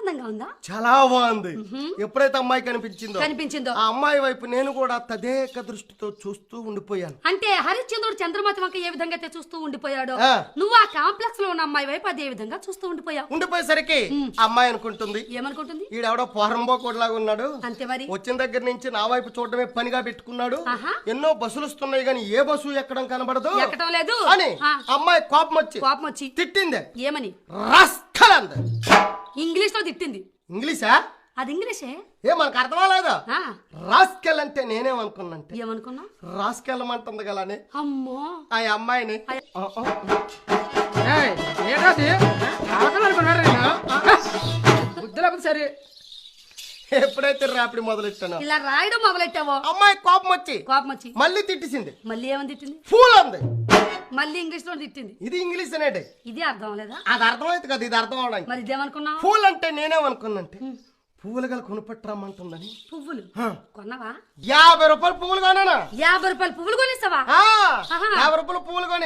అందంగా ఉందా? చాలా బాగుంది. ఎప్పుడైతే అమ్మాయి కనిపించిందో ఆ అమ్మాయి వైపు నేను కూడా తదేక దృష్టితో చూస్తూ ఉండిపోయాను. అంటే హరిశ్చంద్రుడు చంద్రమతి వంక ఏ విధంగా అయితే చూస్తూ ఉండిపోయాడో నువ్వు ఆ కాంప్లెక్స్ లో ఉన్న అమ్మాయి వైపు అదే విధంగా చూస్తూ ఉండిపోయేసరికి అమ్మాయి అనుకుంటుంది, ఏమనుకుంటుంది? ఈడెవడో పోరంబో కొడలాగా ఉన్నాడు, అంతే మరి. వచ్చిన దగ్గర నుంచి నా వైపు చూడటమే పనిగా పెట్టుకున్నాడు, ఎన్నో బస్సులు వస్తున్నాయి గానీ ఏ బస్సు ఎక్కడం కనబడదు, ఎక్కడం లేదు అని అమ్మాయి కోపం వచ్చి తిట్టింది. ఏమని? రాస్కల్ అంది. ఇంగ్లీష్ లో తిట్టింది. ఇంగ్లీషా? అది ఇంగ్లీషే. మనకు అర్థమలేదు. రాస్కెల్ అంటే నేనేమనుకున్నంటే ఏమనుకున్నా? రాస్కెళ్ళమంటుంది గలానే అమ్మో ఆ అమ్మాయిని. సరే ఎప్పుడైతే రాపిడి మొదలెట్టాను, ఇలా రాయడం మొదలెట్టావో అమ్మాయి కోపం వచ్చి మళ్ళీ తిట్టిసింది. మళ్ళీ ఏమని తిట్టింది? ఫూల్ అంది. మళ్ళీ ఇంగ్లీష్ లో తిట్టింది. ఇది ఇంగ్లీష్ అనేటి. ఇది అర్థం లేదా? అది అర్థమైంది కదా, ఇది అర్థం అవడానికి. మరి ఇదేమనుకున్నా? ఫూల్ అంటే నేనేమనుకున్నంటే పువ్వులు గల కొనుపట్టరమ్మంటుందని. పువ్వులు కొన్నావా? 50 రూపాయలు పువ్వులు కొనానా? 50 రూపాయలు పువ్వులు కొనేస్తావా? 50 రూపాయలు పువ్వులు కొని